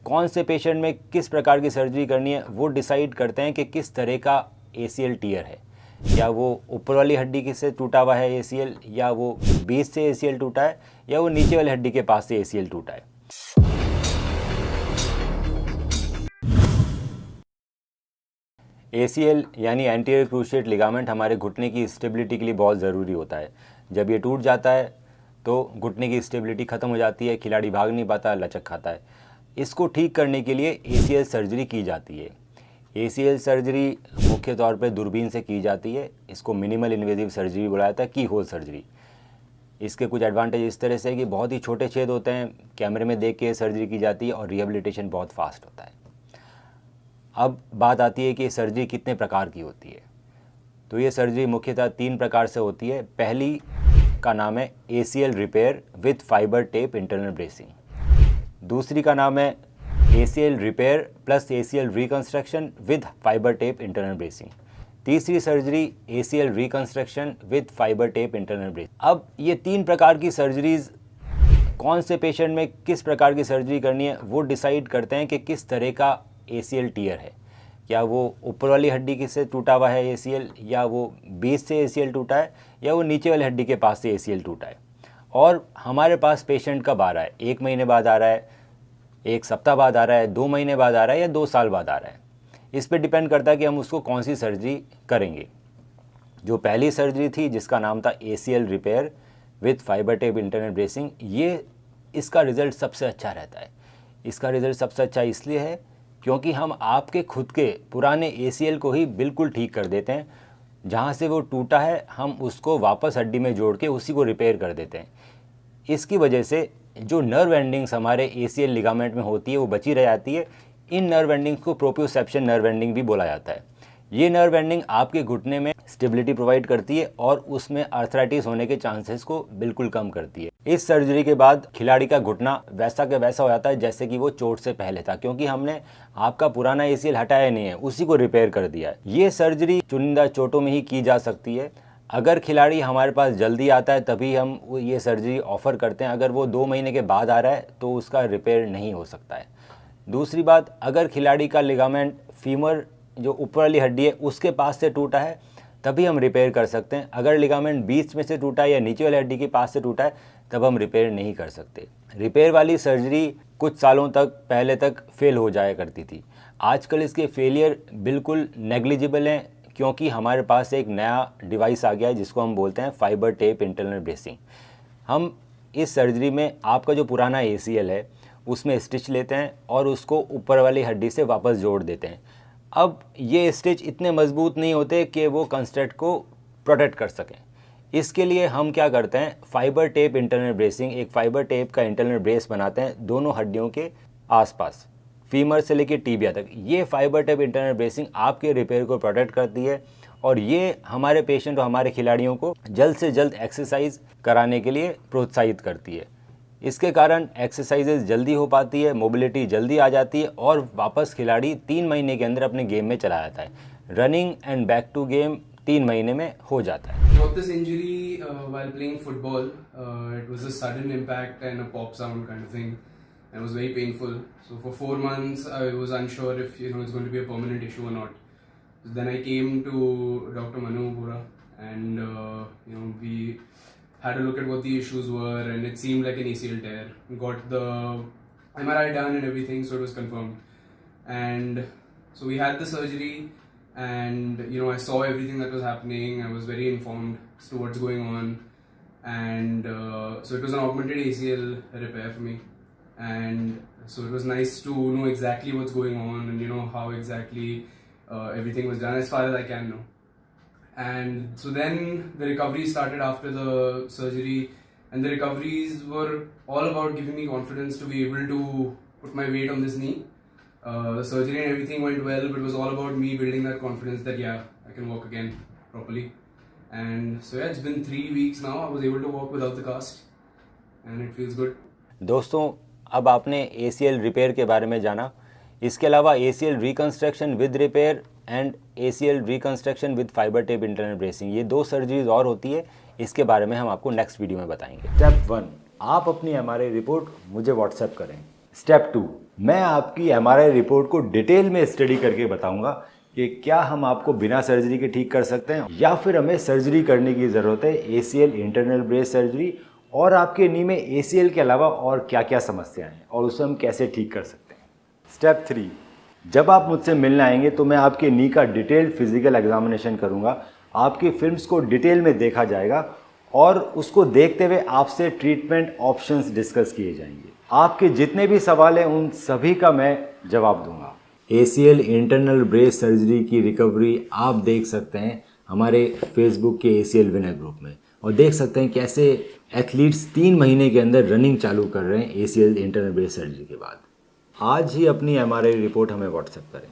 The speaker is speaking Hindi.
कौन से पेशेंट में किस प्रकार की सर्जरी करनी है वो डिसाइड करते हैं कि किस तरह का ACL टीयर है। या वो ऊपर वाली हड्डी की से टूटा हुआ है ACL, या वो बीच से ACL टूटा है, या वो नीचे वाली हड्डी के पास से ACL टूटा है। ACL यानी एंटीरियर क्रूशिएट लिगामेंट हमारे घुटने की स्टेबिलिटी के लिए बहुत ज़रूरी होता है। जब ये टूट जाता है तो घुटने की स्टेबिलिटी ख़त्म हो जाती है, खिलाड़ी भाग नहीं पाता, लचक खाता है। इसको ठीक करने के लिए ACL सर्जरी की जाती है। ACL सर्जरी मुख्य तौर पर दूरबीन से की जाती है। इसको मिनिमल इन्वेजिव सर्जरी बोला जाता है, की होल सर्जरी। इसके कुछ एडवांटेज इस तरह से कि बहुत ही छोटे छेद होते हैं, कैमरे में देख के सर्जरी की जाती है और रिहेबिलिटेशन बहुत फास्ट होता है। अब बात आती है कि सर्जरी कितने प्रकार की होती है। तो ये सर्जरी मुख्यतः 3 प्रकार से होती है। पहली का नाम है ACL repair with fibre tape internal bracing. दूसरी का नाम है ACL repair plus ACL reconstruction with fibre tape internal bracing. तीसरी surgery ACL reconstruction with fibre tape internal bracing. अब ये 3 प्रकार की सर्जरीज कौन से पेशेंट में किस प्रकार की सर्जरी करनी है वो डिसाइड करते हैं कि किस तरह का ACL टीयर है। क्या वो ऊपर वाली हड्डी की से टूटा हुआ है ACL, या वो बीच से ACL टूटा है, या वो नीचे वाली हड्डी के पास से ACL टूटा है। और हमारे पास पेशेंट कब आ रहा है, 1 महीने बाद आ रहा है, 1 सप्ताह बाद आ रहा है, 2 महीने बाद आ रहा है, या 2 साल बाद आ रहा है। इस पर डिपेंड करता है कि हम उसको कौन सी सर्जरी करेंगे। जो पहली सर्जरी थी जिसका नाम था ACL repair with fibre tape internal bracing, ये इसका रिज़ल्ट सबसे अच्छा रहता है। इसका रिज़ल्ट सबसे अच्छा इसलिए है क्योंकि हम आपके खुद के पुराने ACL को ही बिल्कुल ठीक कर देते हैं। जहाँ से वो टूटा है हम उसको वापस हड्डी में जोड़ के उसी को रिपेयर कर देते हैं। इसकी वजह से जो नर्व एंडिंग्स हमारे ACL लिगामेंट में होती है वो बची रह जाती है। इन नर्व एंडिंग्स को प्रोप्रियोसेप्शन नर्व एंडिंग भी बोला जाता है। ये नर्व एंडिंग आपके घुटने में स्टेबिलिटी प्रोवाइड करती है और उसमें आर्थराइटिस होने के चांसेस को बिल्कुल कम करती है। इस सर्जरी के बाद खिलाड़ी का घुटना वैसा के वैसा हो जाता है जैसे कि वो चोट से पहले था, क्योंकि हमने आपका पुराना ACL हटाया नहीं है, उसी को रिपेयर कर दिया है। ये सर्जरी चुनिंदा चोटों में ही की जा सकती है। अगर खिलाड़ी हमारे पास जल्दी आता है तभी हम ये सर्जरी ऑफ़र करते हैं। अगर वो 2 महीने के बाद आ रहा है तो उसका रिपेयर नहीं हो सकता है। दूसरी बात, अगर खिलाड़ी का लिगामेंट फीमर जो ऊपर वाली हड्डी है उसके पास से टूटा है तभी हम रिपेयर कर सकते हैं। अगर लिगामेंट बीच में से टूटा है या नीचे वाली हड्डी के पास से टूटा है तब हम रिपेयर नहीं कर सकते। रिपेयर वाली सर्जरी कुछ सालों तक पहले तक फेल हो जाया करती थी। आजकल इसके फेलियर बिल्कुल नेग्लिजिबल हैं, क्योंकि हमारे पास एक नया डिवाइस आ गया है जिसको हम बोलते हैं फाइबर टेप इंटरनल ब्रेसिंग। हम इस सर्जरी में आपका जो पुराना ACL है उसमें स्टिच लेते हैं और उसको ऊपर वाली हड्डी से वापस जोड़ देते हैं। अब ये स्टिच इतने मजबूत नहीं होते कि वो कंस्ट्रक्ट को प्रोटेक्ट कर सकें। इसके लिए हम क्या करते हैं, फाइबर टेप इंटरनल ब्रेसिंग, एक फाइबर टेप का इंटरनल ब्रेस बनाते हैं दोनों हड्डियों के आसपास, फीमर से लेकर टीबिया तक। ये फाइबर टेप इंटरनल ब्रेसिंग आपके रिपेयर को प्रोटेक्ट करती है और ये हमारे पेशेंट और हमारे खिलाड़ियों को जल्द से जल्द एक्सरसाइज कराने के लिए प्रोत्साहित करती है। इसके कारण एक्सरसाइजेज जल्दी हो पाती है, मोबिलिटी जल्दी आ जाती है और वापस खिलाड़ी 3 महीने के अंदर अपने गेम में चला जाता है। Running and back to game 3 महीने में हो जाता है। Got this injury while playing football. It was a sudden impact and a pop sound kind of thing, and it was very painful. So for 4 months, I was unsure if it's going to be a permanent issue or not. So then I came to Dr. Manu Bura, and we had a look at what the issues were, and it seemed like an ACL tear. Got the MRI done and everything, so it was confirmed. And so we had the surgery. And I saw everything that was happening. I was very informed as to what's going on, and so it was an augmented ACL repair for me, and so it was nice to know exactly what's going on and how exactly everything was done as far as I can know. And so then the recovery started after the surgery, and the recoveries were all about giving me confidence to be able to put my weight on this knee. The surgery and everything went well, but it was all about me building that confidence that I can walk again properly. And so it's been 3 weeks now. I was able to walk without the cast, and it feels good. दोस्तों, अब आपने ACL रिपेयर के बारे में जाना। इसके अलावा ACL reconstruction with repair and ACL reconstruction with fibre tape internal bracing, ये 2 सर्जरीज और होती है। इसके बारे में हम आपको नेक्स्ट वीडियो में बताएंगे। स्टेप 1, आप अपनी MRI रिपोर्ट मुझे व्हाट्सएप करें। स्टेप 2, मैं आपकी MRI रिपोर्ट को डिटेल में स्टडी करके बताऊंगा कि क्या हम आपको बिना सर्जरी के ठीक कर सकते हैं या फिर हमें सर्जरी करने की ज़रूरत है, ACL इंटरनल ब्रेस सर्जरी, और आपके नी में ACL के अलावा और क्या क्या समस्याएं हैं और उसे हम कैसे ठीक कर सकते हैं। स्टेप 3, जब आप मुझसे मिलने आएंगे तो मैं आपके नी का डिटेल्ड फिजिकल एग्जामिनेशन करूंगा, आपकी फिल्म्स को डिटेल में देखा जाएगा और उसको देखते हुए आपसे ट्रीटमेंट ऑप्शंस डिस्कस किए जाएंगे। आपके जितने भी सवाल हैं उन सभी का मैं जवाब दूंगा। ACL इंटरनल ब्रेस सर्जरी की रिकवरी आप देख सकते हैं हमारे फेसबुक के ACL विनर ग्रुप में, और देख सकते हैं कैसे एथलीट्स 3 महीने के अंदर रनिंग चालू कर रहे हैं ACL इंटरनल ब्रेस सर्जरी के बाद। आज ही अपनी MRI रिपोर्ट हमें व्हाट्सएप करें।